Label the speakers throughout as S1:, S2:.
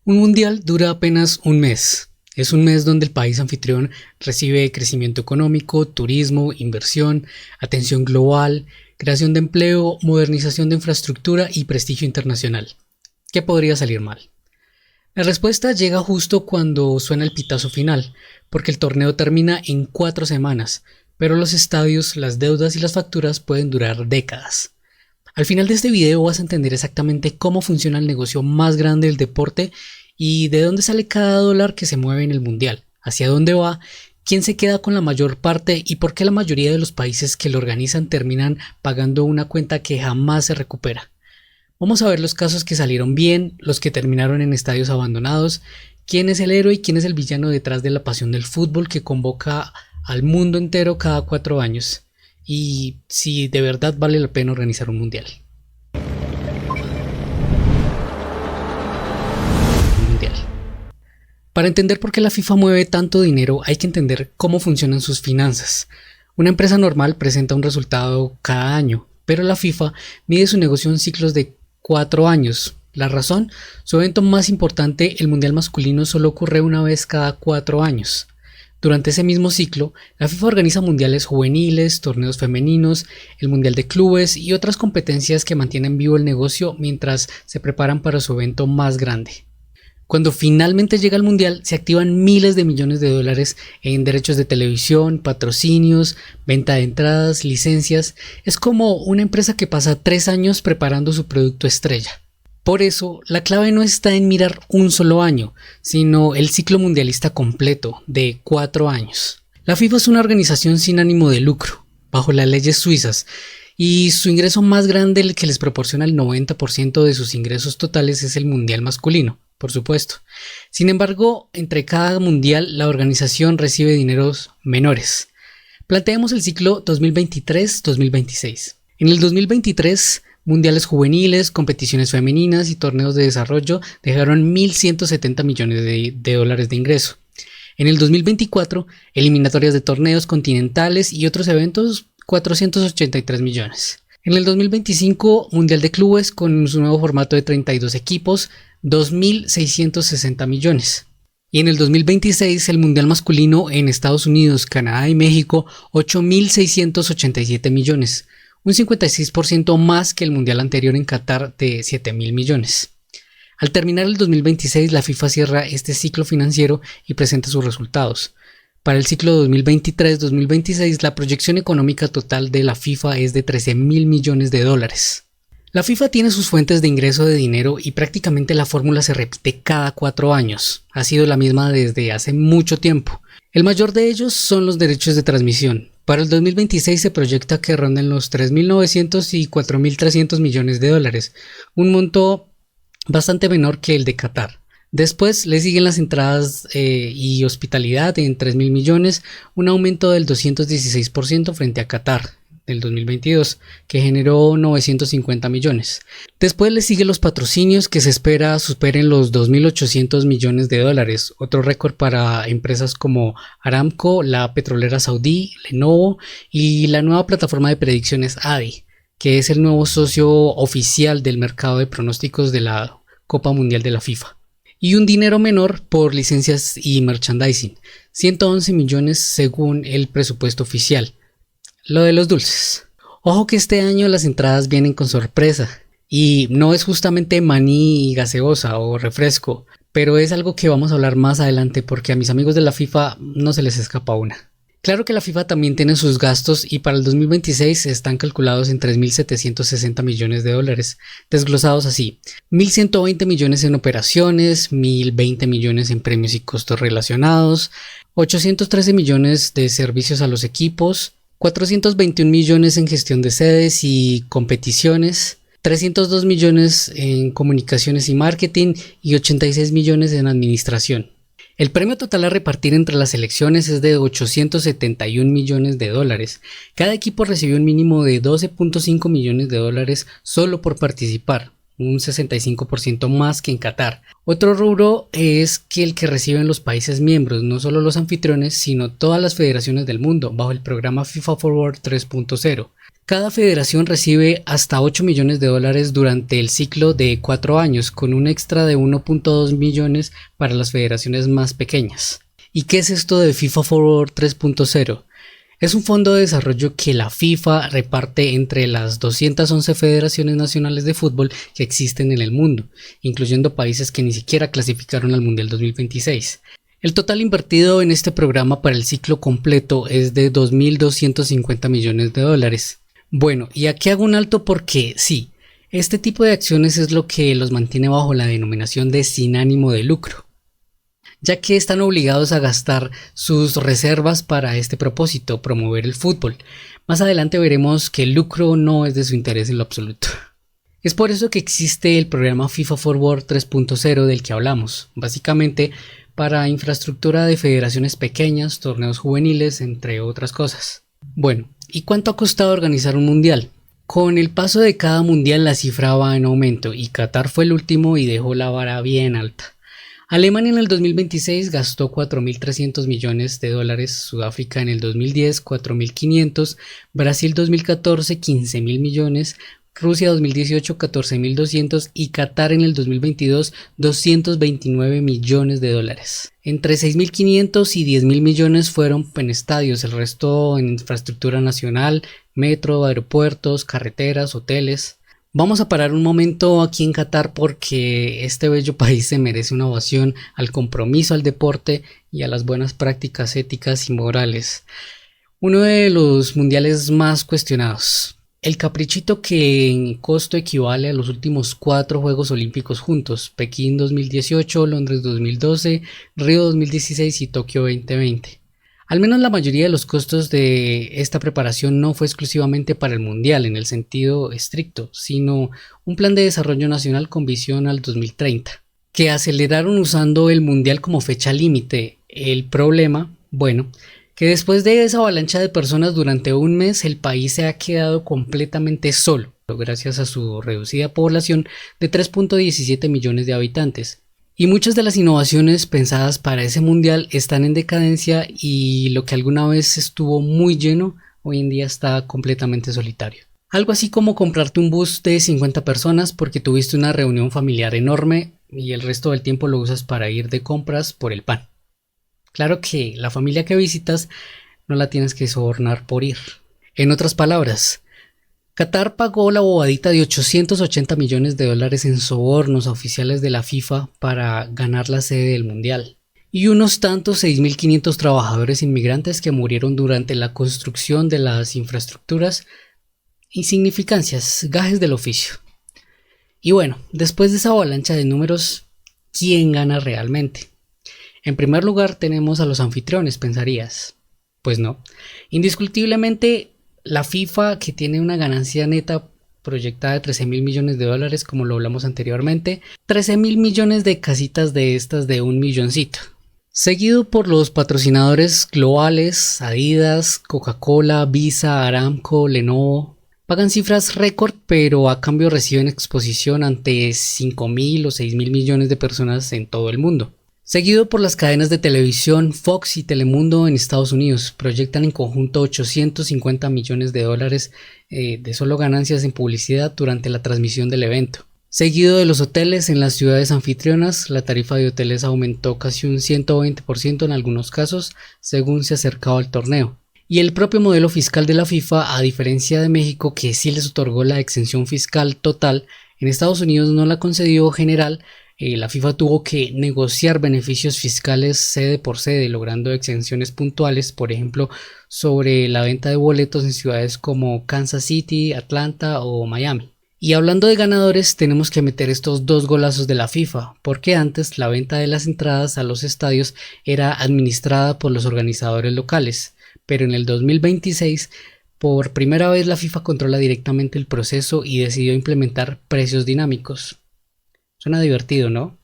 S1: Un mundial dura apenas un mes. Es un mes donde el país anfitrión recibe crecimiento económico, turismo, inversión, atención global, creación de empleo, modernización de infraestructura y prestigio internacional. ¿Qué podría salir mal? La respuesta llega justo cuando suena el pitazo final, porque el torneo termina en 4 semanas, pero los estadios, las deudas y las facturas pueden durar décadas. Al final de este video vas a entender exactamente cómo funciona el negocio más grande del deporte y de dónde sale cada dólar que se mueve en el mundial, hacia dónde va, quién se queda con la mayor parte y por qué la mayoría de los países que lo organizan terminan pagando una cuenta que jamás se recupera. Vamos a ver los casos que salieron bien, los que terminaron en estadios abandonados, quién es el héroe y quién es el villano detrás de la pasión del fútbol que convoca al mundo entero cada 4 años. Y si de verdad vale la pena organizar un mundial. Para entender por qué la FIFA mueve tanto dinero hay que entender cómo funcionan sus finanzas. Una empresa normal presenta un resultado cada año, pero la FIFA mide su negocio en ciclos de 4 años. La razón, su evento más importante, el mundial masculino, solo ocurre una vez cada 4 años. Durante ese mismo ciclo, la FIFA organiza mundiales juveniles, torneos femeninos, el mundial de clubes y otras competencias que mantienen vivo el negocio mientras se preparan para su evento más grande. Cuando finalmente llega el mundial, se activan miles de millones de dólares en derechos de televisión, patrocinios, venta de entradas, licencias. Es como una empresa que pasa 3 años preparando su producto estrella. Por eso, la clave no está en mirar un solo año, sino el ciclo mundialista completo, de 4 años. La FIFA es una organización sin ánimo de lucro, bajo las leyes suizas, y su ingreso más grande, el que les proporciona el 90% de sus ingresos totales, es el mundial masculino, por supuesto. Sin embargo, entre cada mundial, la organización recibe dineros menores. Planteemos el ciclo 2023-2026. En el 2023, mundiales juveniles, competiciones femeninas y torneos de desarrollo dejaron 1.170 millones de dólares de ingreso. En el 2024, eliminatorias de torneos continentales y otros eventos, 483 millones. En el 2025, mundial de clubes con su nuevo formato de 32 equipos, 2.660 millones. Y en el 2026, el mundial masculino en Estados Unidos, Canadá y México, 8.687 millones. Un 56% más que el mundial anterior en Qatar de 7.000 millones. Al terminar el 2026, la FIFA cierra este ciclo financiero y presenta sus resultados. Para el ciclo 2023-2026, la proyección económica total de la FIFA es de 13.000 millones de dólares. La FIFA tiene sus fuentes de ingreso de dinero y prácticamente la fórmula se repite cada 4 años. Ha sido la misma desde hace mucho tiempo. El mayor de ellos son los derechos de transmisión. Para el 2026 se proyecta que ronden los 3.900 y 4.300 millones de dólares, un monto bastante menor que el de Qatar. Después le siguen las entradas y hospitalidad en 3.000 millones, un aumento del 216% frente a Qatar del 2022, que generó 950 millones. Después le siguen los patrocinios, que se espera superen los 2.800 millones de dólares, otro récord para empresas como Aramco, la petrolera saudí, Lenovo y la nueva plataforma de predicciones ADI, que es el nuevo socio oficial del mercado de pronósticos de la Copa Mundial de la FIFA. Y un dinero menor por licencias y merchandising, 111 millones según el presupuesto oficial. Lo de los dulces. Ojo que este año las entradas vienen con sorpresa y no es justamente maní y gaseosa o refresco, pero es algo que vamos a hablar más adelante porque a mis amigos de la FIFA no se les escapa una. Claro que la FIFA también tiene sus gastos y para el 2026 están calculados en 3.760 millones de dólares, desglosados así: 1.120 millones en operaciones, 1.020 millones en premios y costos relacionados, 813 millones de servicios a los equipos, 421 millones en gestión de sedes y competiciones, 302 millones en comunicaciones y marketing y 86 millones en administración. El premio total a repartir entre las selecciones es de 871 millones de dólares. Cada equipo recibió un mínimo de 12.5 millones de dólares solo por participar, un 65% más que en Qatar. Otro rubro es que el que reciben los países miembros, no solo los anfitriones, sino todas las federaciones del mundo, bajo el programa FIFA Forward 3.0. Cada federación recibe hasta 8 millones de dólares durante el ciclo de 4 años, con un extra de 1.2 millones para las federaciones más pequeñas. ¿Y qué es esto de FIFA Forward 3.0? Es un fondo de desarrollo que la FIFA reparte entre las 211 federaciones nacionales de fútbol que existen en el mundo, incluyendo países que ni siquiera clasificaron al Mundial 2026. El total invertido en este programa para el ciclo completo es de 2.250 millones de dólares. Bueno, y aquí hago un alto porque sí, este tipo de acciones es lo que los mantiene bajo la denominación de sin ánimo de lucro, ya que están obligados a gastar sus reservas para este propósito, promover el fútbol. Más adelante veremos que el lucro no es de su interés en lo absoluto. Es por eso que existe el programa FIFA Forward 3.0 del que hablamos, básicamente para infraestructura de federaciones pequeñas, torneos juveniles, entre otras cosas. Bueno, ¿y cuánto ha costado organizar un mundial? Con el paso de cada mundial la cifra va en aumento y Qatar fue el último y dejó la vara bien alta. Alemania en el 2026 gastó 4.300 millones de dólares, Sudáfrica en el 2010 4.500, Brasil 2014 15.000 millones, Rusia 2018 14.200 y Qatar en el 2022 229 millones de dólares. Entre 6.500 y 10.000 millones fueron en estadios, el resto en infraestructura nacional, metro, aeropuertos, carreteras, hoteles. Vamos a parar un momento aquí en Qatar porque este bello país se merece una ovación al compromiso al deporte y a las buenas prácticas éticas y morales. Uno de los mundiales más cuestionados. El caprichito que en costo equivale a los últimos 4 Juegos Olímpicos juntos, Pekín 2018, Londres 2012, Río 2016 y Tokio 2020. Al menos la mayoría de los costos de esta preparación no fue exclusivamente para el Mundial en el sentido estricto, sino un plan de desarrollo nacional con visión al 2030, que aceleraron usando el Mundial como fecha límite. El problema, bueno, que después de esa avalancha de personas durante un mes el país se ha quedado completamente solo, gracias a su reducida población de 3.17 millones de habitantes. Y muchas de las innovaciones pensadas para ese mundial están en decadencia y lo que alguna vez estuvo muy lleno, hoy en día está completamente solitario. Algo así como comprarte un bus de 50 personas porque tuviste una reunión familiar enorme y el resto del tiempo lo usas para ir de compras por el pan. Claro que la familia que visitas no la tienes que sobornar por ir. En otras palabras, Qatar pagó la bobadita de 880 millones de dólares en sobornos a oficiales de la FIFA para ganar la sede del Mundial. Y unos tantos 6.500 trabajadores inmigrantes que murieron durante la construcción de las infraestructuras. Insignificancias, gajes del oficio. Y bueno, después de esa avalancha de números, ¿quién gana realmente? En primer lugar tenemos a los anfitriones, pensarías. Pues no. Indiscutiblemente la FIFA, que tiene una ganancia neta proyectada de 13.000 millones de dólares, como lo hablamos anteriormente, 13.000 millones de casitas de estas de un milloncito. Seguido por los patrocinadores globales, Adidas, Coca-Cola, Visa, Aramco, Lenovo. Pagan cifras récord, pero a cambio reciben exposición ante 5.000 o 6.000 millones de personas en todo el mundo. Seguido por las cadenas de televisión Fox y Telemundo en Estados Unidos, proyectan en conjunto 850 millones de dólares de solo ganancias en publicidad durante la transmisión del evento. Seguido de los hoteles en las ciudades anfitrionas, la tarifa de hoteles aumentó casi un 120% en algunos casos, según se acercaba al torneo. Y el propio modelo fiscal de la FIFA, a diferencia de México, que sí les otorgó la exención fiscal total, en Estados Unidos no la concedió general. La FIFA tuvo que negociar beneficios fiscales sede por sede, logrando exenciones puntuales, por ejemplo, sobre la venta de boletos en ciudades como Kansas City, Atlanta o Miami. Y hablando de ganadores, tenemos que meter estos 2 golazos de la FIFA, porque antes la venta de las entradas a los estadios era administrada por los organizadores locales, pero en el 2026, por primera vez la FIFA controla directamente el proceso y decidió implementar precios dinámicos. Suena divertido, ¿no?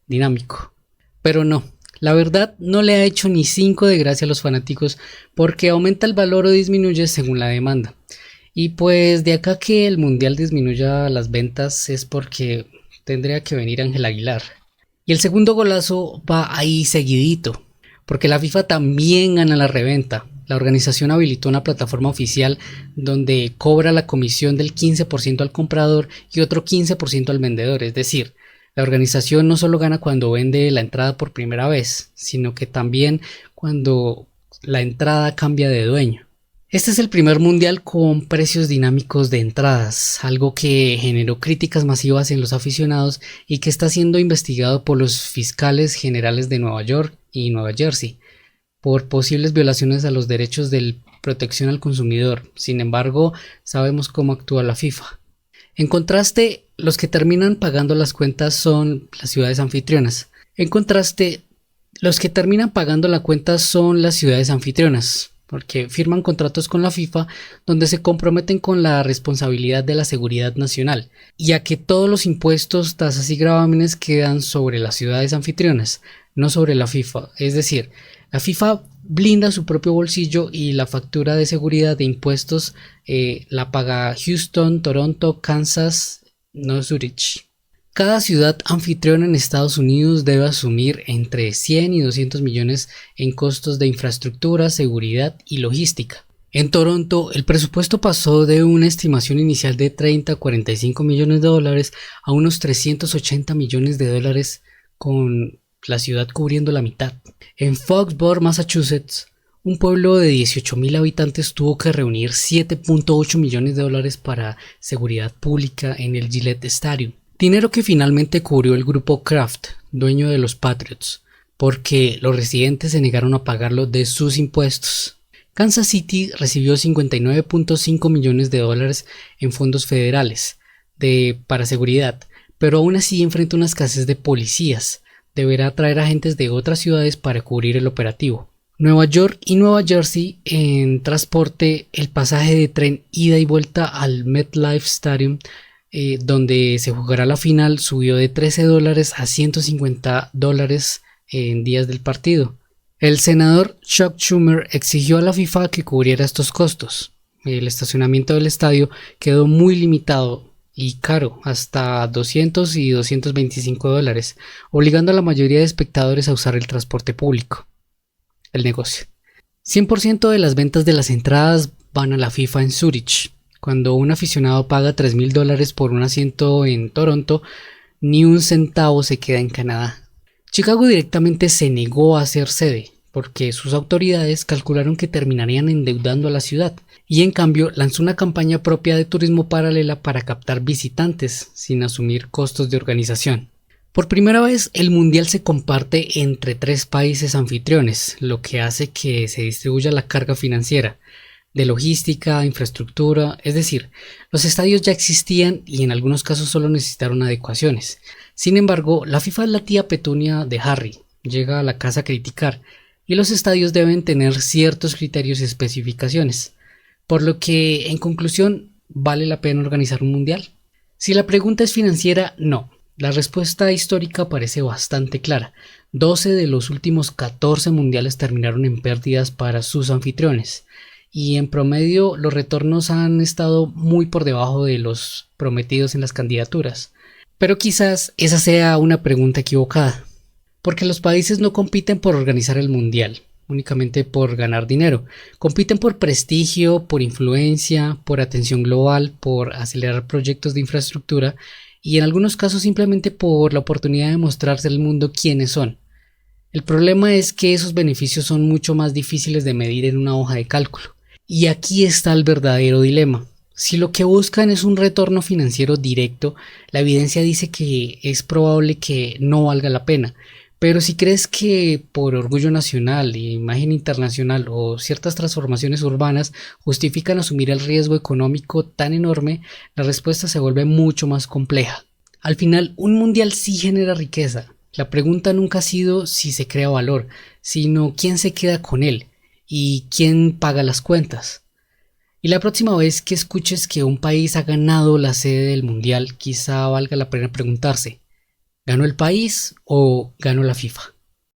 S1: Dinámico. Pero no, la verdad no le ha hecho ni 5 de gracia a los fanáticos porque aumenta el valor o disminuye según la demanda. Y pues de acá que el mundial disminuya las ventas es porque tendría que venir Ángel Aguilar. Y el segundo golazo va ahí seguidito. porque la FIFA también gana la reventa. La organización habilitó una plataforma oficial donde cobra la comisión del 15% al comprador y otro 15% al vendedor. Es decir, la organización no solo gana cuando vende la entrada por primera vez, sino que también cuando la entrada cambia de dueño. Este es el primer mundial con precios dinámicos de entradas, algo que generó críticas masivas en los aficionados y que está siendo investigado por los fiscales generales de Nueva York y Nueva Jersey por posibles violaciones a los derechos de protección al consumidor. Sin embargo, sabemos cómo actúa la FIFA. En contraste, los que terminan pagando las cuentas son las ciudades anfitrionas. Porque firman contratos con la FIFA donde se comprometen con la responsabilidad de la seguridad nacional, ya que todos los impuestos, tasas y gravámenes quedan sobre las ciudades anfitrionas, no sobre la FIFA. Es decir, la FIFA blinda su propio bolsillo y la factura de seguridad de impuestos la paga Houston, Toronto, Kansas, no Zurich. Cada ciudad anfitriona en Estados Unidos debe asumir entre 100 y 200 millones en costos de infraestructura, seguridad y logística. En Toronto, el presupuesto pasó de una estimación inicial de 30 a 45 millones de dólares a unos 380 millones de dólares, con la ciudad cubriendo la mitad. En Foxborough, Massachusetts, un pueblo de 18,000 habitantes tuvo que reunir 7.8 millones de dólares para seguridad pública en el Gillette Stadium. Dinero que finalmente cubrió el grupo Kraft, dueño de los Patriots, porque los residentes se negaron a pagarlo de sus impuestos. Kansas City recibió 59.5 millones de dólares en fondos federales para seguridad, pero aún así enfrenta una escasez de policías. Deberá traer agentes de otras ciudades para cubrir el operativo. Nueva York y Nueva Jersey en transporte, el pasaje de tren ida y vuelta al MetLife Stadium, donde se jugará la final, subió de $13 a $150 en días del partido. El senador Chuck Schumer exigió a la FIFA que cubriera estos costos. El estacionamiento del estadio quedó muy limitado y caro, hasta $200 y $225, obligando a la mayoría de espectadores a usar el transporte público. El negocio. 100% de las ventas de las entradas van a la FIFA en Zurich. Cuando un aficionado paga $3,000 por un asiento en Toronto, ni un centavo se queda en Canadá. Chicago directamente se negó a ser sede, porque sus autoridades calcularon que terminarían endeudando a la ciudad, y en cambio lanzó una campaña propia de turismo paralela para captar visitantes, sin asumir costos de organización. Por primera vez, el mundial se comparte entre 3 países anfitriones, lo que hace que se distribuya la carga financiera, de logística, infraestructura, es decir, los estadios ya existían y en algunos casos solo necesitaron adecuaciones. Sin embargo, la FIFA es la tía petunia de Harry, llega a la casa a criticar, y los estadios deben tener ciertos criterios y especificaciones, por lo que, en conclusión, ¿vale la pena organizar un mundial? Si la pregunta es financiera, no. La respuesta histórica parece bastante clara. 12 de los últimos 14 mundiales terminaron en pérdidas para sus anfitriones, y en promedio los retornos han estado muy por debajo de los prometidos en las candidaturas. Pero quizás esa sea una pregunta equivocada, porque los países no compiten por organizar el mundial, únicamente por ganar dinero. Compiten por prestigio, por influencia, por atención global, por acelerar proyectos de infraestructura y en algunos casos simplemente por la oportunidad de mostrarse al mundo quiénes son. El problema es que esos beneficios son mucho más difíciles de medir en una hoja de cálculo. Y aquí está el verdadero dilema. Si lo que buscan es un retorno financiero directo, la evidencia dice que es probable que no valga la pena. Pero si crees que por orgullo nacional, imagen internacional o ciertas transformaciones urbanas justifican asumir el riesgo económico tan enorme, la respuesta se vuelve mucho más compleja. Al final, un mundial sí genera riqueza. La pregunta nunca ha sido si se crea valor, sino quién se queda con él y quién paga las cuentas. Y la próxima vez que escuches que un país ha ganado la sede del mundial, quizá valga la pena preguntarse: ¿ganó el país o ganó la FIFA?